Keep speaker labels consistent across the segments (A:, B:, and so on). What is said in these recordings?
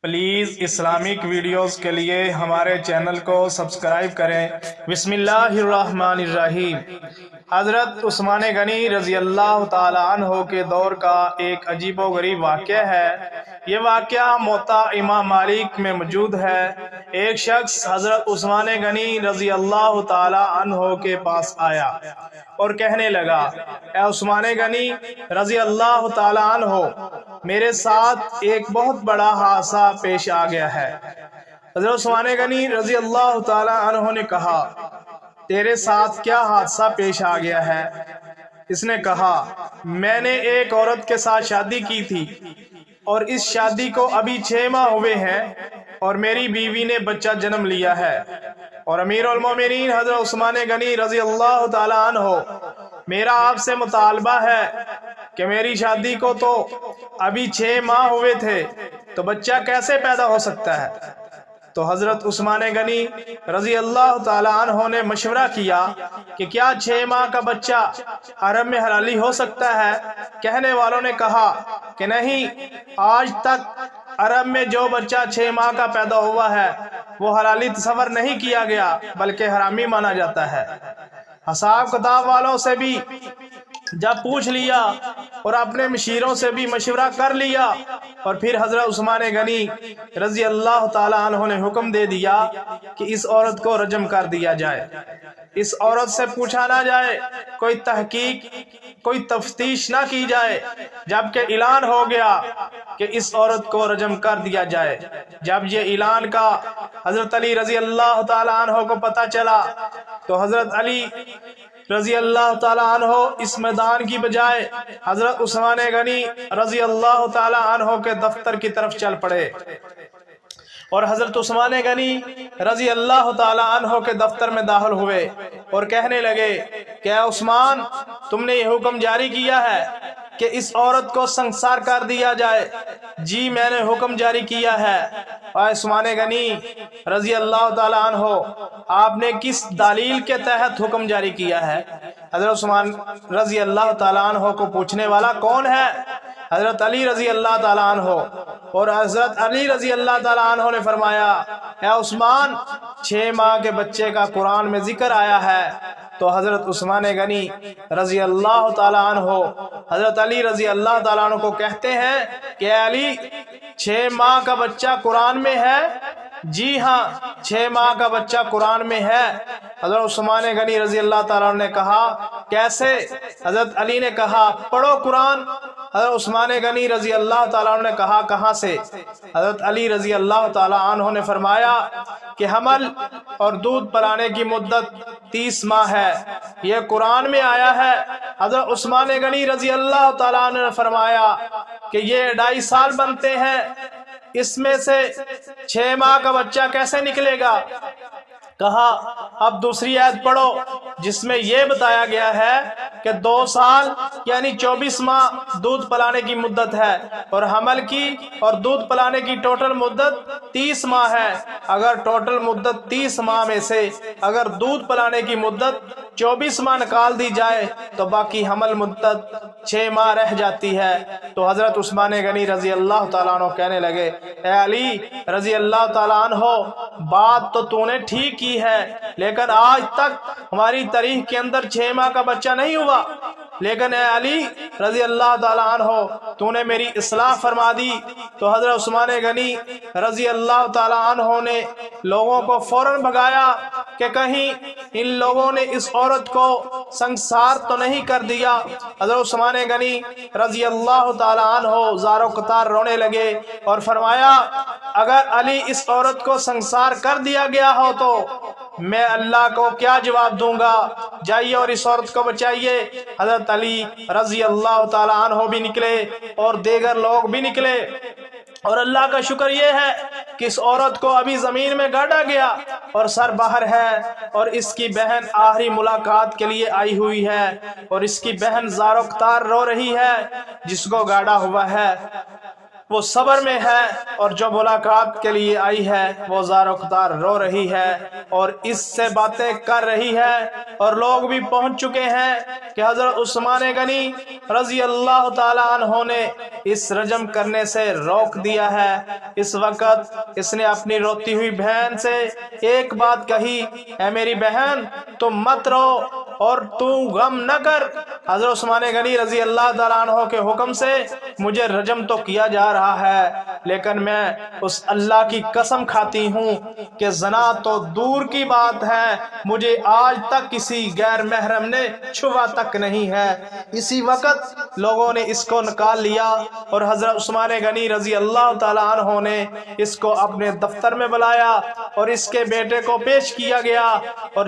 A: Please Islamic videos کے لیے ہمارے چینل کو سبسکرائب کریں۔ بسم اللہ الرحمن الرحیم۔ حضرت عثمان غنی رضی اللہ تعالی عنہ کے دور کا ایک عجیب و غریب واقعہ ہے۔ یہ واقعہ موطا امام مالک میں موجود ہے۔ ایک شخص حضرت عثمان غنی رضی اللہ تعالی عنہ کے پاس آیا اور کہنے لگا، اے عثمان غنی رضی اللہ تعالی عنہ، میرے ساتھ ایک بہت بڑا حادثہ پیش آ گیا ہے۔ حضرت عثمان غنی رضی اللہ تعالی عنہ نے کہا، تیرے ساتھ کیا حادثہ پیش آ گیا ہے؟ اس نے کہا، میں نے ایک عورت کے ساتھ شادی کی تھی اور اس شادی کو ابھی 6 ماہ ہوئے ہیں اور میری بیوی نے بچہ جنم لیا ہے، اور امیر المومنین حضرت عثمان غنی رضی اللہ تعالی عنہ، میرا آپ سے مطالبہ ہے کہ میری شادی کو تو ابھی 6 ماہ ہوئے تھے تو بچہ کیسے پیدا ہو سکتا ہے؟ تو حضرت عثمان غنی رضی اللہ تعالی عنہ نے مشورہ کیا کہ کیا 6 ماہ کا بچہ حرم میں حلالی ہو سکتا ہے؟ کہنے والوں نے کہا کہ نہیں، آج تک عرب میں جو بچہ 6 ماہ کا پیدا ہوا ہے وہ حلالی تصور نہیں کیا گیا بلکہ حرامی مانا جاتا ہے۔ حساب کتاب والوں سے بھی جب پوچھ لیا اور اپنے مشیروں سے بھی مشورہ کر لیا، اور پھر حضرت عثمان غنی رضی اللہ تعالی عنہ نے حکم دے دیا کہ اس عورت کو رجم کر دیا جائے۔ اس عورت سے پوچھا نہ جائے، کوئی تحقیق کوئی تفتیش نہ کی جائے، جبکہ اعلان ہو گیا کہ اس عورت کو رجم کر دیا جائے۔ جب یہ اعلان کا حضرت علی رضی اللہ تعالی عنہ کو پتہ چلا تو حضرت علی رضی اللہ تعالی عنہ اس میدان کی بجائے حضرت عثمان غنی رضی اللہ تعالی عنہ کے دفتر کی طرف چل پڑے، اور حضرت عثمان غنی رضی اللہ تعالی عنہ کے دفتر میں داخل ہوئے اور کہنے لگے کہ اے عثمان، تم نے یہ حکم جاری کیا ہے کہ اس عورت کو سنسار کر دیا جائے؟ جی میں نے حکم جاری کیا ہے۔ اے عثمان غنی رضی اللہ تعالی عنہ، آپ نے کس دلیل کے تحت حکم جاری کیا ہے؟ حضرت عثمان رضی اللہ تعالی عنہ کو پوچھنے والا کون ہے؟ حضرت علی رضی اللہ تعالی عنہ، اور حضرت علی رضی اللہ تعالی عنہ نے فرمایا، اے عثمان، 6 ماہ کے بچے کا قرآن میں ذکر آیا ہے۔ تو حضرت عثمان غنی رضی اللہ تعالی عنہ حضرت علی رضی اللہ تعالی عنہ کو کہتے ہیں کہ اے علی، 6 ماہ کا بچہ قرآن میں ہے؟ جی ہاں، 6 ماہ کا بچہ قرآن میں ہے۔ حضرت عثمان غنی رضی اللہ تعالیٰ عنہ نے کہا، کیسے؟ حضرت علی نے کہا، پڑھو قرآن۔ حضرت عثمان غنی رضی اللہ تعالیٰ عنہ نے کہا، کہاں سے؟ حضرت علی رضی اللہ تعالیٰ عنہ نے فرمایا کہ حمل اور دودھ پلانے کی مدت 30 ماہ ہے، یہ قرآن میں آیا ہے۔ حضرت عثمان غنی رضی اللہ تعالیٰ عنہ نے فرمایا کہ یہ 2.5 سال بنتے ہیں، اس میں سے 6 ماہ کا بچہ کیسے نکلے گا؟ کہا، اب دوسری آیت پڑھو جس میں یہ بتایا گیا ہے کہ 2 سال یعنی 24 ماہ دودھ پلانے کی مدت ہے، اور حمل کی اور دودھ پلانے کی ٹوٹل مدت 30 ماہ ہے۔ اگر ٹوٹل مدت 30 ماہ میں سے اگر دودھ پلانے کی مدت 24 ماہ نکال دی جائے تو باقی حمل مدت 6 ماہ رہ جاتی ہے۔ تو حضرت عثمان غنی رضی اللہ تعالیٰ عنہ کہنے لگے، اے علی رضی اللہ تعالیٰ عنہ، بات تو نے ٹھیک کی ہے، لیکن آج تک ہماری تاریخ کے اندر 6 ماہ کا بچہ نہیں ہوا۔ لیکن اے علی رضی اللہ تعالیٰ عنہ، تو نے میری اصلاح فرما دی۔ تو حضرت عثمان غنی رضی اللہ تعالیٰ عنہ نے لوگوں کو فوراً بھگایا کہ کہیں ان لوگوں نے اس عورت کو سنسار تو نہیں کر دیا۔ حضرت عثمان غنی رضی اللہ تعالیٰ عنہ زار و قطار رونے لگے اور فرمایا، اگر علی اس عورت کو سنسار کر دیا گیا ہو تو میں اللہ کو کیا جواب دوں گا؟ جائیے اور اس عورت کو بچائیے۔ حضرت علی رضی اللہ تعالیٰ عنہ بھی نکلے اور دیگر لوگ بھی نکلے، اور اللہ کا شکر یہ ہے کہ اس عورت کو ابھی زمین میں گاڑا گیا اور سر باہر ہے، اور اس کی بہن آخری ملاقات کے لیے آئی ہوئی ہے، اور اس کی بہن زار و قطار رو رہی ہے جس کو گاڑا ہوا ہے۔ وہ صبر میں ہے، اور جو ملاقات کے لیے آئی ہے وہ زار و قطار رو رہی ہے اور اس سے باتیں کر رہی ہے، اور لوگ بھی پہنچ چکے ہیں کہ حضرت عثمان غنی رضی اللہ تعالی عنہ نے اس رجم کرنے سے روک دیا ہے۔ اس وقت اس نے اپنی روتی ہوئی بہن سے ایک بات کہی، اے میری بہن تم مت رو اور تو غم نہ کر، حضرت عثمان غنی رضی اللہ تعالیٰ عنہ کے حکم سے مجھے رجم تو کیا جا رہا ہے، لیکن میں اس اللہ کی قسم کھاتی ہوں کہ زنا تو دور کی بات ہے، مجھے آج تک کسی غیر محرم نے چھوا تک نہیں ہے۔ اسی وقت لوگوں نے اس کو نکال لیا اور حضرت عثمان غنی رضی اللہ تعالیٰ عنہ نے اس کو اپنے دفتر میں بلایا اور اس کے بیٹے کو پیش کیا گیا، اور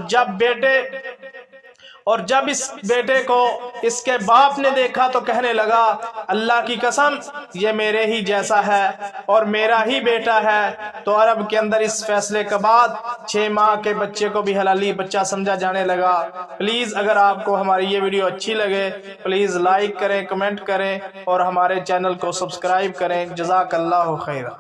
A: جب اس بیٹے کو اس کے باپ نے دیکھا تو کہنے لگا، اللہ کی قسم یہ میرے ہی جیسا ہے اور میرا ہی بیٹا ہے۔ تو عرب کے اندر اس فیصلے کے بعد 6 ماہ کے بچے کو بھی حلالی بچہ سمجھا جانے لگا۔ پلیز اگر آپ کو ہماری یہ ویڈیو اچھی لگے پلیز لائک کریں، کمنٹ کریں اور ہمارے چینل کو سبسکرائب کریں۔ جزاک اللہ خیرہ۔